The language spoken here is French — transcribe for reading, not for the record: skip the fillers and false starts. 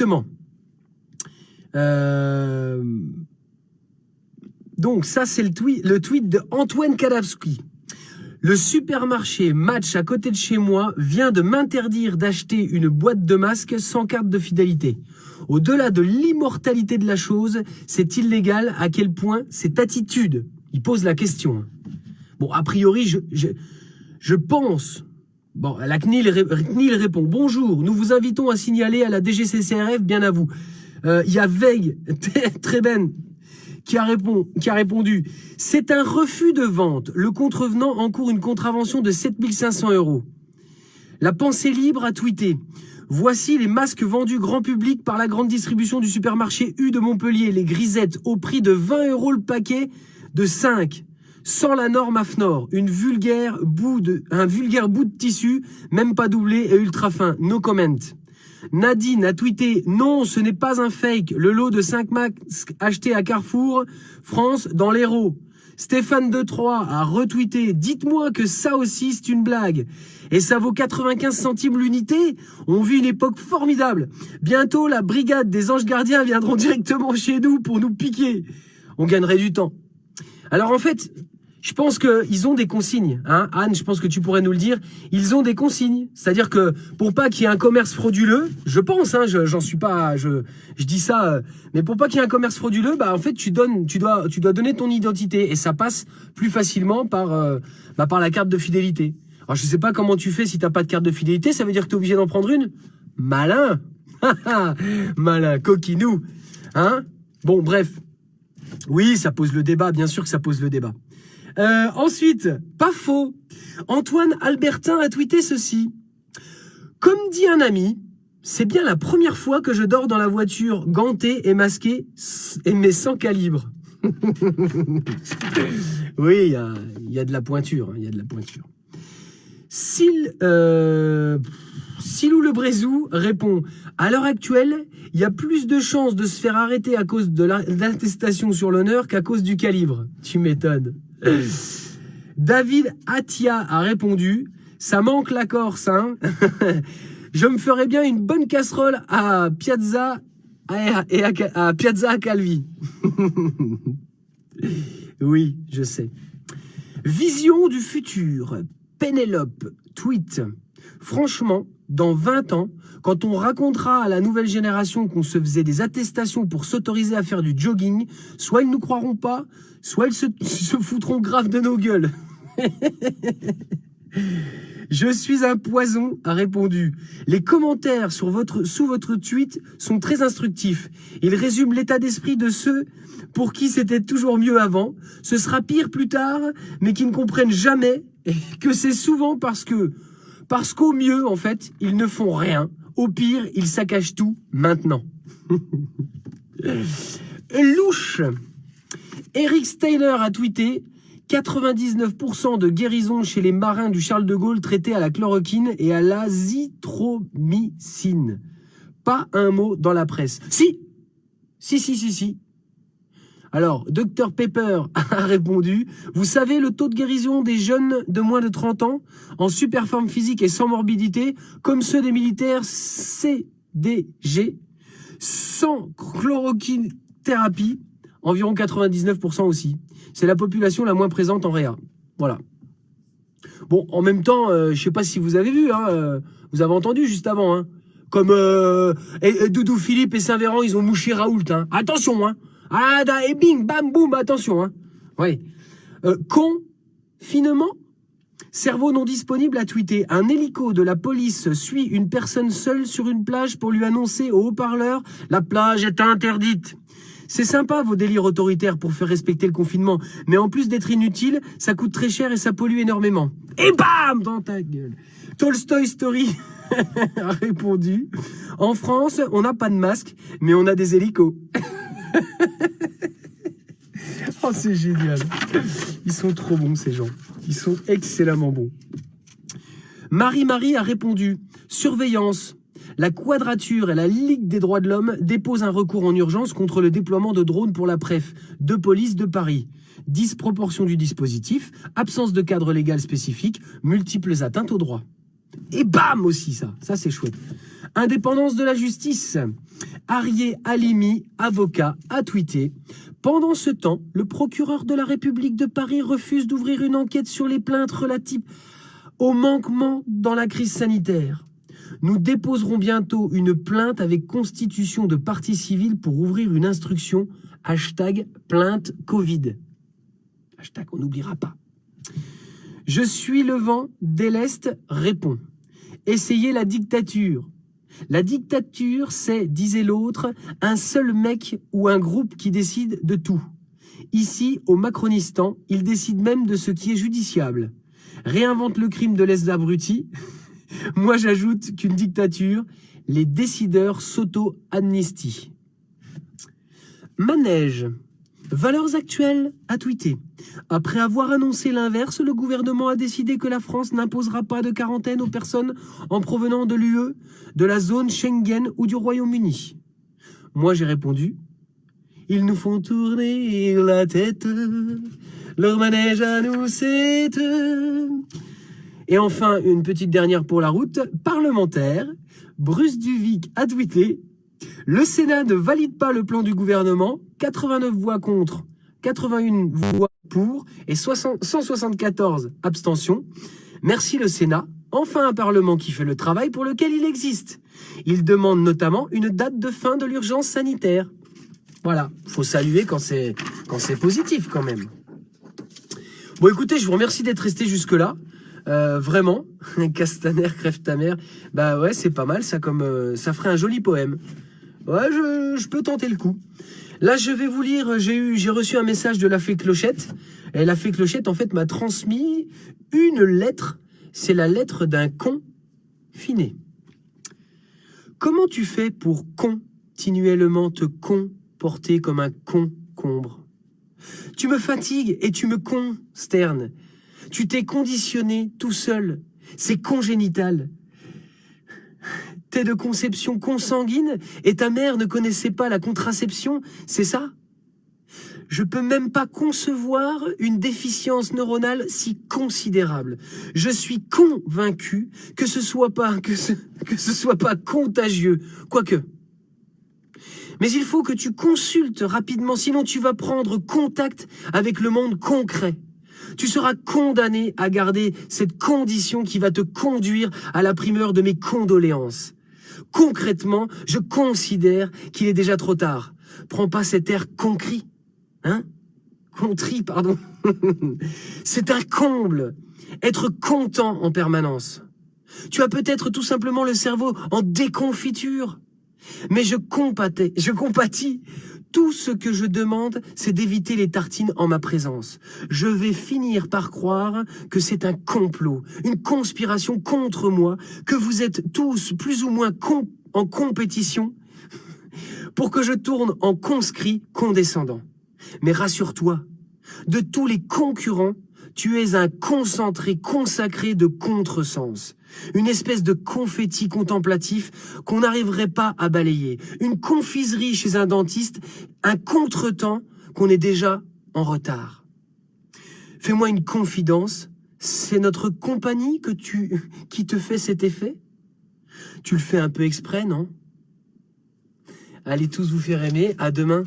Exactement. Donc ça c'est le tweet de Antoine Kadavski. Le supermarché Match à côté de chez moi vient de m'interdire d'acheter une boîte de masques sans carte de fidélité. Au-delà de l'immortalité de la chose, c'est illégal à quel point cette attitude. Il pose la question. Bon, a priori, je pense. Bon, la CNIL répond. Bonjour, nous vous invitons à signaler à la DGCCRF, bien à vous. Il y a Veil, Treben, qui a répondu. C'est un refus de vente. Le contrevenant encourt une contravention de 7 500 €. La pensée libre a tweeté. Voici les masques vendus grand public par la grande distribution du supermarché U de Montpellier, les grisettes, au prix de 20 € le paquet de 5. Sans la norme AFNOR, un vulgaire bout de tissu, même pas doublé et ultra fin. No comment. Nadine a tweeté « Non, ce n'est pas un fake. Le lot de 5 masques achetés à Carrefour, France, dans l'Hérault. » Stéphane Detroit a retweeté « Dites-moi que ça aussi, c'est une blague. Et ça vaut 95 centimes l'unité. On vit une époque formidable. Bientôt, la brigade des anges gardiens viendront directement chez nous pour nous piquer. On gagnerait du temps. » Alors en fait, je pense qu'ils ont des consignes, hein. Anne, je pense que tu pourrais nous le dire. Ils ont des consignes, c'est-à-dire que pour pas qu'il y ait un commerce frauduleux, je pense, hein, j'en suis pas, je dis ça, mais pour pas qu'il y ait un commerce frauduleux, bah en fait tu dois donner ton identité et ça passe plus facilement par la carte de fidélité. Alors je sais pas comment tu fais si t'as pas de carte de fidélité, ça veut dire que t'es obligé d'en prendre une. Malin, malin, coquinou, hein. Bon bref, oui, ça pose le débat, bien sûr que ça pose le débat. Ensuite, pas faux, Antoine Albertin a tweeté ceci. Comme dit un ami, c'est bien la première fois que je dors dans la voiture gantée et masquée, mais sans calibre. Oui, il y a de la pointure, il y a de la pointure. Silou Le Brézou répond « À l'heure actuelle, il y a plus de chances de se faire arrêter à cause de l'attestation sur l'honneur qu'à cause du calibre. » Tu m'étonnes. David Atia a répondu « Ça manque la Corse, hein. Je me ferais bien une bonne casserole à Piazza à Piazza Calvi. » Oui, je sais. Vision du futur. Pénélope tweet. Franchement, dans 20 ans, quand on racontera à la nouvelle génération qu'on se faisait des attestations pour s'autoriser à faire du jogging, soit ils nous croiront pas, soit ils se foutront grave de nos gueules. Je suis un poison, a répondu. Les commentaires sous votre tweet sont très instructifs. Ils résument l'état d'esprit de ceux pour qui c'était toujours mieux avant. Ce sera pire plus tard, mais qui ne comprennent jamais que c'est souvent parce qu'au mieux, en fait, ils ne font rien. Au pire, ils saccagent tout maintenant. Louche. Eric Taylor a tweeté 99% de guérison chez les marins du Charles de Gaulle traités à la chloroquine et à l'azithromycine. Pas un mot dans la presse. Si. Alors, Dr Pepper a répondu « Vous savez le taux de guérison des jeunes de moins de 30 ans en super forme physique et sans morbidité, comme ceux des militaires CDG, sans chloroquine thérapie, environ 99% aussi. C'est la population la moins présente en réa. » Voilà. Bon, en même temps, je sais pas si vous avez vu, hein, vous avez entendu juste avant, hein, comme Doudou Philippe et Saint-Véran, ils ont mouché Raoult, hein. Attention, hein. Ah, et bing, bam, boum, attention, hein. Ouais. Finement, cerveau non disponible a tweeté. Un hélico de la police suit une personne seule sur une plage pour lui annoncer au haut-parleur « La plage est interdite ». C'est sympa vos délires autoritaires pour faire respecter le confinement, mais en plus d'être inutile, ça coûte très cher et ça pollue énormément. Et bam, dans ta gueule. Tolstoy Story a répondu. En France, on n'a pas de masque, mais on a des hélicos. Oh, c'est génial. Ils sont trop bons, ces gens. Ils sont excellemment bons. Marie a répondu. Surveillance. La Quadrature et la Ligue des droits de l'homme déposent un recours en urgence contre le déploiement de drones pour la PREF de police de Paris. Disproportion du dispositif, absence de cadre légal spécifique, multiples atteintes aux droits. Et bam aussi ça c'est chouette. Indépendance de la justice. Arié Halimi, avocat, a tweeté: pendant ce temps, le procureur de la République de Paris refuse d'ouvrir une enquête sur les plaintes relatives aux manquements dans la crise sanitaire. Nous déposerons bientôt une plainte avec constitution de partie civile pour ouvrir une instruction. Hashtag plainte Covid. Hashtag on n'oubliera pas. Je suis le vent, Déleste répond: essayez la dictature. La dictature, c'est, disait l'autre, un seul mec ou un groupe qui décide de tout. Ici, au Macronistan, ils décident même de ce qui est judiciable. Réinvente le crime de lèse abruti. Moi, j'ajoute qu'une dictature, les décideurs s'auto-amnistient. Manège. Valeurs actuelles a tweeté: après avoir annoncé l'inverse, le gouvernement a décidé que la France n'imposera pas de quarantaine aux personnes en provenant de l'UE, de la zone Schengen ou du Royaume-Uni. Moi, j'ai répondu: ils nous font tourner la tête, leur manège à nous, c'est eux. Et enfin, une petite dernière pour la route, parlementaire. Bruce Duvic a tweeté: le Sénat ne valide pas le plan du gouvernement, 89 voix contre, 81 voix pour et 174 abstentions. Merci le Sénat, enfin un Parlement qui fait le travail pour lequel il existe. Il demande notamment une date de fin de l'urgence sanitaire. Voilà, faut saluer quand c'est positif quand même. Bon écoutez, je vous remercie d'être resté jusque-là. Vraiment, Castaner, crève ta mère. Bah ouais, c'est pas mal ça, comme ça ferait un joli poème. Ouais, je peux tenter le coup. Là, je vais vous lire, j'ai reçu un message de la fée Clochette. Et la fée Clochette, en fait, m'a transmis une lettre. C'est la lettre d'un confiné. Comment tu fais pour continuellement te comporter comme un concombre? Tu me fatigues et tu me consternes. Tu t'es conditionné tout seul. C'est congénital. T'es de conception consanguine et ta mère ne connaissait pas la contraception, c'est ça? Je peux même pas concevoir une déficience neuronale si considérable. Je suis convaincu que ce soit pas contagieux, quoique. Mais il faut que tu consultes rapidement, sinon tu vas prendre contact avec le monde concret. Tu seras condamné à garder cette condition qui va te conduire à la primeur de mes condoléances. Concrètement, je considère qu'il est déjà trop tard. Prends pas cet air contrit, hein? Contrit, pardon. C'est un comble. Être content en permanence. Tu as peut-être tout simplement le cerveau en déconfiture. Mais je compatis. Tout ce que je demande, c'est d'éviter les tartines en ma présence. Je vais finir par croire que c'est un complot, une conspiration contre moi, que vous êtes tous plus ou moins en compétition pour que je tourne en conscrit condescendant. Mais rassure-toi, de tous les concurrents, tu es un concentré consacré de contresens. Une espèce de confetti contemplatif qu'on n'arriverait pas à balayer. Une confiserie chez un dentiste, un contretemps qu'on est déjà en retard. Fais-moi une confidence, c'est notre compagnie qui te fait cet effet? Tu le fais un peu exprès, non? Allez tous vous faire aimer, à demain.